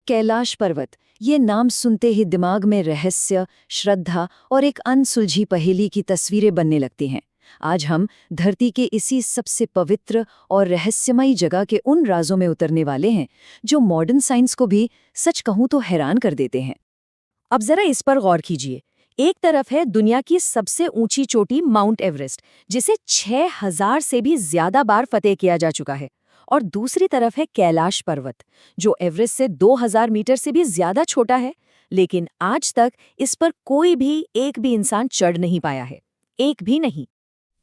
कैलाश पर्वत, ये नाम सुनते ही दिमाग में रहस्य, श्रद्धा और एक अनसुलझी पहेली की तस्वीरें बनने लगती हैं। आज हम धरती के इसी सबसे पवित्र और रहस्यमयी जगह के उन राजों में उतरने वाले हैं जो मॉडर्न साइंस को भी सच कहूं तो हैरान कर देते हैं। अब जरा इस पर गौर कीजिए। एक तरफ है दुनिया की सबसे ऊंची चोटी माउंट एवरेस्ट, जिसे 6000 से भी ज्यादा बार फतेह किया जा चुका है, और दूसरी तरफ है कैलाश पर्वत, जो एवरेस्ट से 2000 मीटर से भी ज्यादा छोटा है, लेकिन आज तक इस पर कोई भी एक भी इंसान चढ़ नहीं पाया है, एक भी नहीं।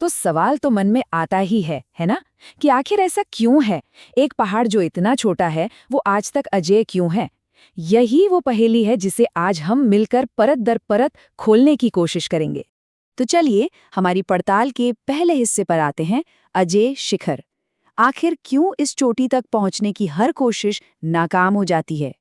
तो सवाल तो मन में आता ही है ना, कि आखिर ऐसा क्यों है? एक पहाड़ जो इतना छोटा है वो आज तक अजेय क्यों है? यही वो पहेली है जिसे आज हम मिलकर परत दर परत खोलने की कोशिश करेंगे। तो चलिए हमारी पड़ताल के पहले हिस्से पर आते हैं, अजेय शिखर। आखिर क्यों इस चोटी तक पहुंचने की हर कोशिश नाकाम हो जाती है?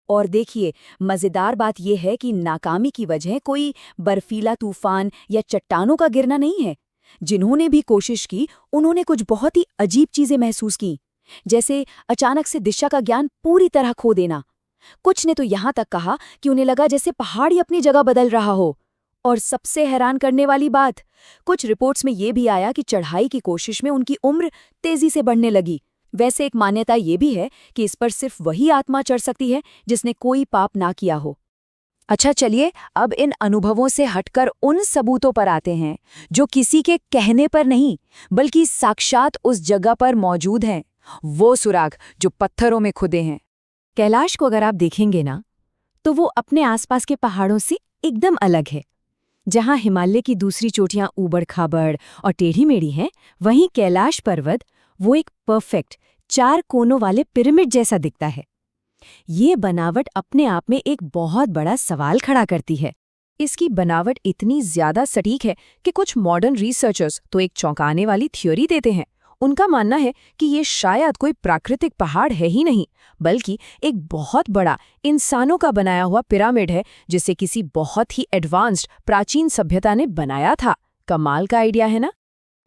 और देखिए, मजेदार बात यह है कि नाकामी की वजह कोई बर्फीला तूफान या चट्टानों का गिरना नहीं है। जिन्होंने भी कोशिश की उन्होंने कुछ बहुत ही अजीब चीजें महसूस की, जैसे अचानक से दिशा का ज्ञान पूरी तरह खो देना। कुछ ने तो यहां तक कहा कि उन्हें लगा जैसे पहाड़ ही अपनी जगह बदल रहा हो। और सबसे हैरान करने वाली बात, कुछ रिपोर्ट्स में यह भी आया कि चढ़ाई की कोशिश में उनकी उम्र तेजी से बढ़ने लगी। वैसे एक मान्यता यह भी है कि इस पर सिर्फ वही आत्मा चढ़ सकती है जिसने कोई पाप ना किया हो। अच्छा चलिए, अब इन अनुभवों से हटकर उन सबूतों पर आते हैं जो किसी के कहने पर नहीं बल्कि साक्षात उस जगह पर मौजूद हैं। वो सुराग जो पत्थरों में खुदे हैं। कैलाश को अगर आप देखेंगे ना, तो वो अपने आसपास के पहाड़ों से एकदम अलग है। जहां हिमालय की दूसरी चोटियां ऊबड़-खाबड़ और टेढ़ी-मेढ़ी हैं, वहीं कैलाश पर्वत वो एक परफेक्ट 4 कोनों वाले पिरामिड जैसा दिखता है। ये बनावट अपने आप में एक बहुत बड़ा सवाल खड़ा करती है। इसकी बनावट इतनी ज्यादा सटीक है कि कुछ मॉडर्न रिसर्चर्स तो एक चौंकाने वाली थ्योरी देते हैं। उनका मानना है कि ये शायद कोई प्राकृतिक पहाड़ है ही नहीं, बल्कि एक बहुत बड़ा इंसानों का बनाया हुआ पिरामिड है, जिसे किसी बहुत ही एडवांस्ड प्राचीन सभ्यता ने बनाया था। कमाल का आइडिया है ना?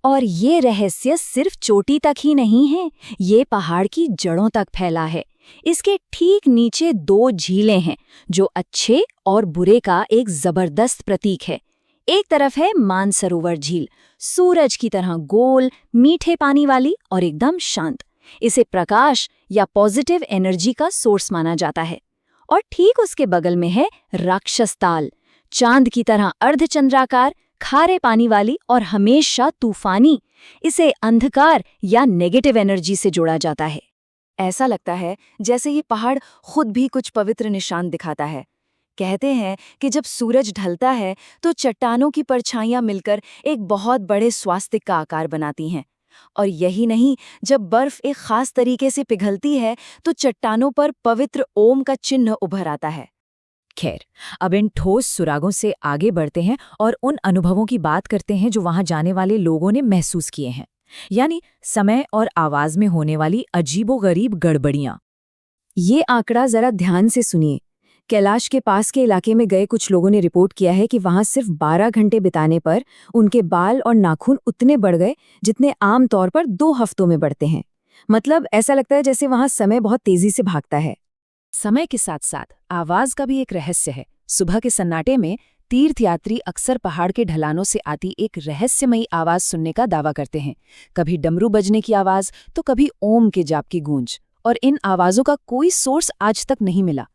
और ये रहस्य सिर्फ चोटी तक ही नहीं है, ये पहाड़ की जड़ों तक फैला है। इसके ठीक नीचे 2 झीलें हैं जो अच्छे और बुरे का एक जबरदस्त प्रतीक है। एक तरफ है मानसरोवर झील, सूरज की तरह गोल, मीठे पानी वाली और एकदम शांत। इसे प्रकाश या पॉजिटिव एनर्जी का सोर्स माना जाता है। और ठीक उसके बगल में है राक्षस ताल, चांद की तरह अर्धचंद्राकार, खारे पानी वाली और हमेशा तूफानी। इसे अंधकार या नेगेटिव एनर्जी से जोड़ा जाता है। ऐसा लगता है जैसे ये पहाड़ खुद भी कुछ पवित्र निशान दिखाता है। कहते हैं कि जब सूरज ढलता है तो चट्टानों की परछाइयां मिलकर एक बहुत बड़े स्वास्तिक का आकार बनाती हैं। और यही नहीं, जब बर्फ एक खास तरीके से पिघलती है तो चट्टानों पर पवित्र ओम का चिन्ह उभर आता है। खैर, अब इन ठोस सुरागों से आगे बढ़ते हैं और उन अनुभवों की बात करते हैं जो वहां जाने वाले लोगों ने महसूस किए हैं, यानी समय और आवाज में होने वाली अजीबोगरीब गड़बड़ियां। ये आंकड़ा जरा ध्यान से सुनिए। कैलाश के पास के इलाके में गए कुछ लोगों ने रिपोर्ट किया है कि वहां सिर्फ 12 घंटे बिताने पर उनके बाल और नाखून उतने बढ़ गए जितने आम तौर पर 2 हफ्तों में बढ़ते हैं। मतलब ऐसा लगता है जैसे वहां समय बहुत तेजी से भागता है। समय के साथ साथ आवाज का भी एक रहस्य है। सुबह के सन्नाटे में तीर्थयात्री अक्सर पहाड़ के ढलानों से आती एक रहस्यमयी आवाज सुनने का दावा करते हैं। कभी डमरू बजने की आवाज तो कभी ओम के जाप की गूंज। और इन आवाजों का कोई सोर्स आज तक नहीं मिला।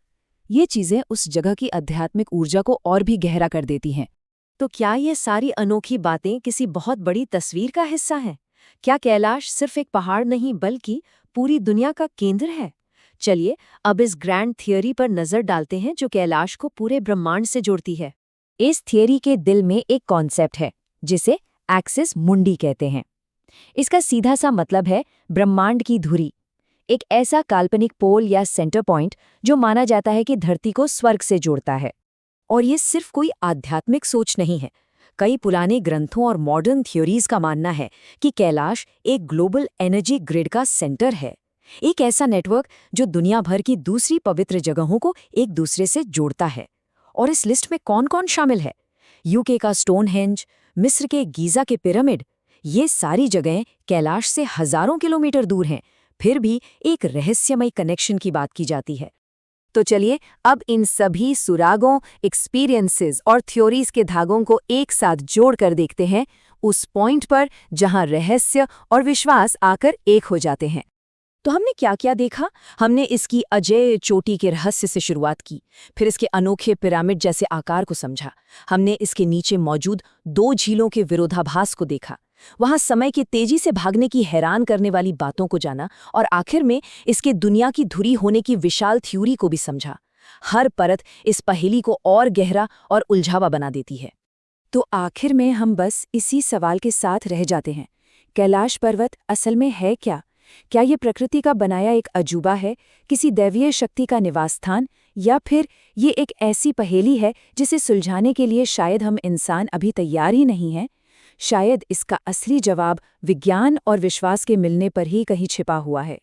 ये चीजें उस जगह की आध्यात्मिक ऊर्जा को और भी गहरा कर देती हैं। तो क्या ये सारी अनोखी बातें किसी बहुत बड़ी तस्वीर का हिस्सा हैं? क्या कैलाश सिर्फ एक पहाड़ नहीं बल्कि पूरी दुनिया का केंद्र है? चलिए अब इस ग्रैंड थियरी पर नजर डालते हैं जो कैलाश को पूरे ब्रह्मांड से जोड़ती है। इस थियरी के दिल में एक कॉन्सेप्ट है जिसे एक्सिस मुंडी कहते हैं। इसका सीधा सा मतलब है ब्रह्मांड की धुरी, एक ऐसा काल्पनिक पोल या सेंटर पॉइंट जो माना जाता है कि धरती को स्वर्ग से जोड़ता है। और ये सिर्फ कोई आध्यात्मिक सोच नहीं है। कई पुराने ग्रंथों और मॉडर्न थ्योरीज का मानना है कि कैलाश एक ग्लोबल एनर्जी ग्रिड का सेंटर है, एक ऐसा नेटवर्क जो दुनिया भर की दूसरी पवित्र जगहों को एक दूसरे से जोड़ता है। और इस लिस्ट में कौन कौन शामिल है? यूके का स्टोनहेंज, मिस्र के गीजा के पिरामिड, ये सारी जगहें कैलाश से हजारों किलोमीटर दूर हैं, फिर भी एक रहस्यमयी कनेक्शन की बात की जाती है। तो चलिए अब इन सभी सुरागों, एक्सपीरियंसेस और थ्योरीज के धागों को एक साथ जोड़कर देखते हैं उस पॉइंट पर जहां रहस्य और विश्वास आकर एक हो जाते हैं। तो हमने क्या क्या देखा? हमने इसकी अजेय चोटी के रहस्य से शुरुआत की, फिर इसके अनोखे पिरामिड जैसे आकार को समझा। हमने इसके नीचे मौजूद 2 झीलों के विरोधाभास को देखा, वहां समय के तेजी से भागने की हैरान करने वाली बातों को जाना, और आखिर में इसके दुनिया की धुरी होने की विशाल थ्योरी को भी समझा। हर परत इस पहेली को और गहरा और उलझावा बना देती है। तो आखिर में हम बस इसी सवाल के साथ रह जाते हैं, कैलाश पर्वत असल में है क्या? क्या ये प्रकृति का बनाया एक अजूबा है, किसी दैवीय शक्ति का निवास स्थान, या फिर ये एक ऐसी पहेली है जिसे सुलझाने के लिए शायद हम इंसान अभी तैयार ही नहीं हैं? शायद इसका असली जवाब विज्ञान और विश्वास के मिलने पर ही कहीं छिपा हुआ है।